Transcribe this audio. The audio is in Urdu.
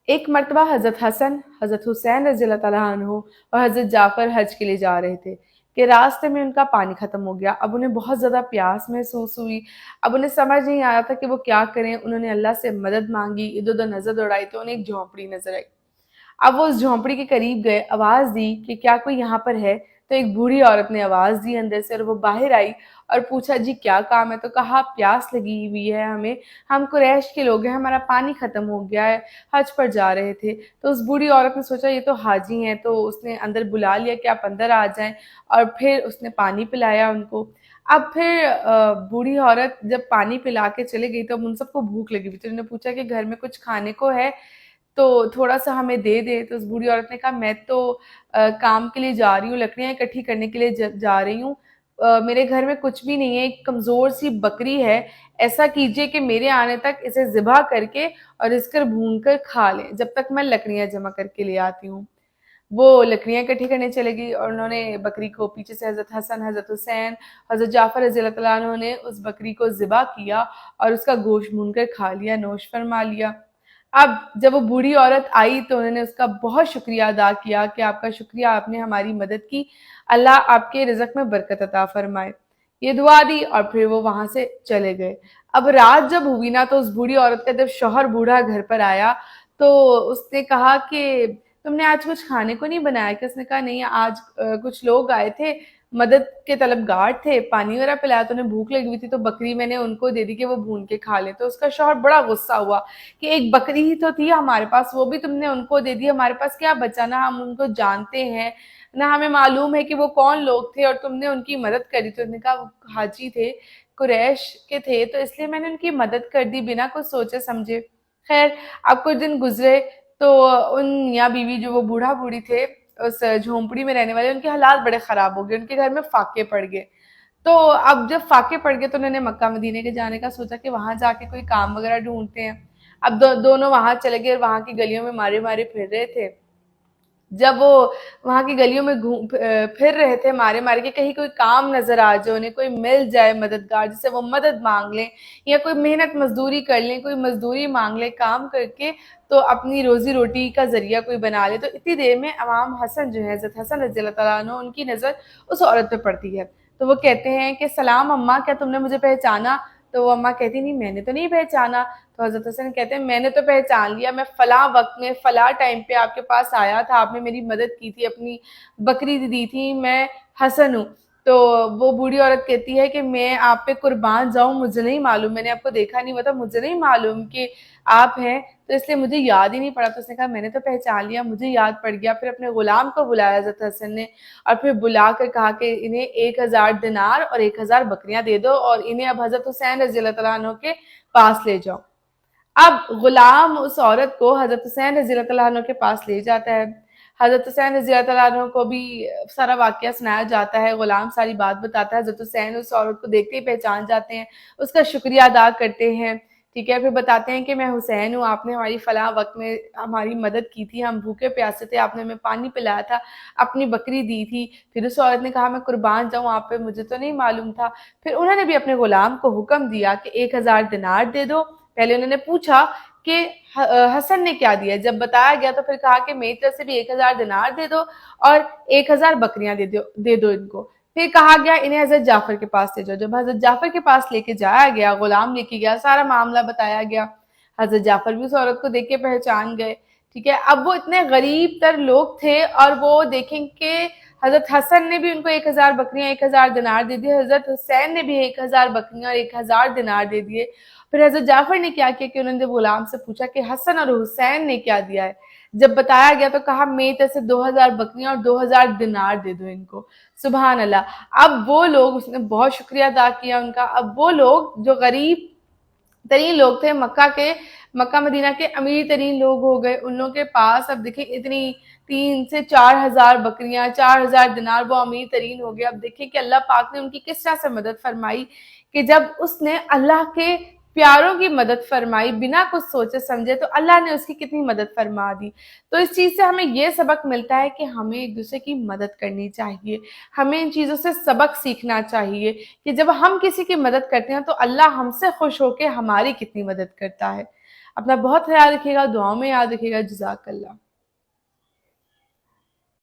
ایک مرتبہ حضرت حسن، حضرت حسین رضی اللہ تعالیٰ عنہ اور حضرت جعفر حج کے لیے جا رہے تھے کہ راستے میں ان کا پانی ختم ہو گیا۔ اب انہیں بہت زیادہ پیاس محسوس ہوئی۔ اب انہیں سمجھ نہیں آ رہا تھا کہ وہ کیا کریں۔ انہوں نے اللہ سے مدد مانگی، ادھر ادھر نظر دوڑائی تو انہیں ایک جھونپڑی نظر آئی۔ اب وہ اس جھونپڑی کے قریب گئے، آواز دی کہ کیا کوئی یہاں پر ہے؟ تو ایک بوڑھی عورت نے آواز دی اندر سے، اور وہ باہر آئی اور پوچھا جی کیا کام ہے؟ تو کہا پیاس لگی ہوئی ہے ہمیں، ہم قریش کے لوگ ہیں، ہمارا پانی ختم ہو گیا ہے، حج پر جا رہے تھے۔ تو اس بوڑھی عورت نے سوچا یہ تو حاجی ہیں، تو اس نے اندر بلا لیا کہ آپ اندر آ جائیں، اور پھر اس نے پانی پلایا ان کو۔ اب پھر بوڑھی عورت جب پانی پلا کے چلے گئی تو ان سب کو بھوک لگی ہوئی تھی۔ انہوں نے پوچھا کہ گھر میں کچھ کھانے کو ہے تو تھوڑا سا ہمیں دے دے۔ تو اس بوڑھی عورت نے کہا میں تو کام کے لیے جا رہی ہوں، لکڑیاں اکٹھی کرنے کے لیے جا رہی ہوں، میرے گھر میں کچھ بھی نہیں ہے، ایک کمزور سی بکری ہے، ایسا کیجئے کہ میرے آنے تک اسے ذبح کر کے اور اس کر بھون کر کھا لیں جب تک میں لکڑیاں جمع کر کے لے آتی ہوں۔ وہ لکڑیاں اکٹھی کرنے چلے گئی اور انہوں نے بکری کو، پیچھے سے حضرت حسن، حضرت حسین، حضرت جعفر رضی اللہ تعالیٰ عنہ نے اس بکری کو ذبح کیا اور اس کا گوشت بھون کر کھا لیا، نوش فرما لیا۔ اب جب وہ بوڑھی عورت آئی تو انہوں نے اس کا بہت شکریہ ادا کیا کہ آپ کا شکریہ، آپ نے ہماری مدد کی، اللہ آپ کے رزق میں برکت عطا فرمائے، یہ دعا دی اور پھر وہ وہاں سے چلے گئے۔ اب رات جب ہوئی نا تو اس بوڑھی عورت کا جب شوہر بوڑھا گھر پر آیا تو اس نے کہا کہ تم نے آج کچھ کھانے کو نہیں بنایا کہ؟ اس نے کہا نہیں، آج کچھ لوگ آئے تھے، مدد کے طلبگار تھے، پانی وغیرہ پلایا تو انہیں بھوک لگی ہوئی تھی تو بکری میں نے ان کو دے دی کہ وہ بھون کے کھا لیں۔ تو اس کا شوہر بڑا غصہ ہوا کہ ایک بکری ہی تو تھی ہمارے پاس، وہ بھی تم نے ان کو دے دی، ہمارے پاس کیا بچا؟ نہ ہم ان کو جانتے ہیں، نہ ہمیں معلوم ہے کہ وہ کون لوگ تھے، اور تم نے ان کی مدد کری۔ تو انہوں نے کہا وہ حاجی تھے، قریش کے تھے، تو اس لیے میں نے ان کی مدد کر دی بنا کچھ سوچے سمجھے۔ خیر اب کچھ دن گزرے تو ان میاں بیوی جو وہ بوڑھا بوڑھی تھے اس جھونپڑی میں رہنے والے، ان کے حالات بڑے خراب ہو گئے، ان کے گھر میں فاقے پڑ گئے۔ تو اب جب فاقے پڑ گئے تو انہوں نے مکہ مدینے کے جانے کا سوچا کہ وہاں جا کے کوئی کام وغیرہ ڈھونڈتے ہیں۔ اب دونوں وہاں چلے گئے اور وہاں کی گلیوں میں مارے مارے پھر رہے تھے۔ جب وہ وہاں کی گلیوں میں پھر رہے تھے مارے مارے کہ کہیں کوئی کام نظر آ جائے، انہیں کوئی مل جائے مددگار جس سے وہ مدد مانگ لیں یا کوئی محنت مزدوری کر لیں، کوئی مزدوری مانگ لیں کام کر کے، تو اپنی روزی روٹی کا ذریعہ کوئی بنا لے۔ تو اتنی دیر میں امام حسن جو ہے، حضرت حسن رضی اللہ تعالیٰ عنہ، ان کی نظر اس عورت پہ پڑتی ہے۔ تو وہ کہتے ہیں کہ سلام اماں، کیا تم نے مجھے پہچانا؟ تو وہ اماں کہتی نہیں میں نے تو نہیں پہچانا۔ تو حضرت حسن کہتے ہیں میں نے تو پہچان لیا، میں فلاں وقت میں فلاں ٹائم پہ آپ کے پاس آیا تھا، آپ نے میری مدد کی تھی، اپنی بکری دی تھی، میں حسن ہوں۔ تو وہ بوڑھی عورت کہتی ہے کہ میں آپ پہ قربان جاؤں، مجھے نہیں معلوم، میں نے آپ کو دیکھا نہیں ہوا تھا، مجھے نہیں معلوم کہ آپ ہیں، تو اس لیے مجھے یاد ہی نہیں پڑا۔ تو اس نے کہا میں نے تو پہچان لیا، مجھے یاد پڑ گیا۔ پھر اپنے غلام کو بلایا حضرت حسن نے، اور پھر بلا کر کہا کہ انہیں 1000 دینار اور 1000 بکریاں دے دو اور انہیں اب حضرت حسین رضی اللہ تعالیٰ عنہ کے پاس لے جاؤ۔ اب غلام اس عورت کو حضرت حسین رضی اللہ تعالیٰ عنہ کے پاس لے جاتا ہے۔ حضرت حسین رضی اللہ تعالیٰ عنہ کو بھی سارا واقعہ سنایا جاتا ہے، غلام ساری بات بتاتا ہے، حضرت حسین اس عورت کو دیکھتے ہی پہچان جاتے ہیں، اس کا شکریہ ادا کرتے ہیں، ٹھیک ہے، پھر بتاتے ہیں کہ میں حسین ہوں، آپ نے ہماری فلاں وقت میں ہماری مدد کی تھی، ہم بھوکے پیاسے تھے، آپ نے ہمیں پانی پلایا تھا، اپنی بکری دی تھی۔ پھر اس عورت نے کہا میں قربان جاؤں آپ پہ، مجھے تو نہیں معلوم تھا۔ پھر انہوں نے بھی اپنے غلام کو حکم دیا کہ 1000 دینار دے دو۔ پہلے انہوں نے پوچھا کہ حسن نے کیا دیا، جب بتایا گیا تو پھر کہا کہ میری طرف سے بھی 1000 دینار دے دو اور 1000 بکریاں دے دو ان کو۔ پھر کہا گیا انہیں حضرت جعفر کے پاس لے جاؤ۔ جب حضرت جعفر کے پاس لے کے جایا گیا، غلام لے کے گیا، سارا معاملہ بتایا گیا، حضرت جعفر بھی اس عورت کو دیکھ کے پہچان گئے، ٹھیک ہے۔ اب وہ اتنے غریب تر لوگ تھے اور وہ دیکھیں کہ حضرت حسن نے بھی ان کو 1000 بکریاں 1000 دینار دے دیے، حضرت حسین نے بھی 1000 بکریاں اور 1000 دینار دے دیے۔ پھر حضرت جعفر نے کیا کیا کہ انہوں نے غلام سے پوچھا کہ حسن اور حسین نے کیا دیا ہے۔ جب بتایا گیا تو کہا میری طرف سے 2000 بکریاں اور 2000 دینار دے دو ان کو۔ سبحان اللہ۔ اب وہ لوگ، اس نے بہت شکریہ ادا کیا ان کا، اب وہ لوگ جو غریب ترین لوگ تھے مکہ مدینہ کے امیر ترین لوگ ہو گئے، ان لوگوں کے پاس اب دیکھیں اتنی 3 سے 4000 بکریاں، 4000 دینار، وہ امیر ترین ہو گئے۔ اب دیکھیں کہ اللہ پاک نے ان کی کس طرح سے مدد فرمائی کہ جب اس نے اللہ کے پیاروں کی مدد فرمائی بنا کچھ سوچے سمجھے تو اللہ نے اس کی کتنی مدد فرما دی۔ تو اس چیز سے ہمیں یہ سبق ملتا ہے کہ ہمیں ایک دوسرے کی مدد کرنی چاہیے، ہمیں ان چیزوں سے سبق سیکھنا چاہیے کہ جب ہم کسی کی مدد کرتے ہیں تو اللہ ہم سے خوش ہو کے ہماری کتنی مدد کرتا ہے۔ اپنا بہت خیال رکھیے گا، دعاؤں میں یاد رکھیے گا۔ جزاک اللہ۔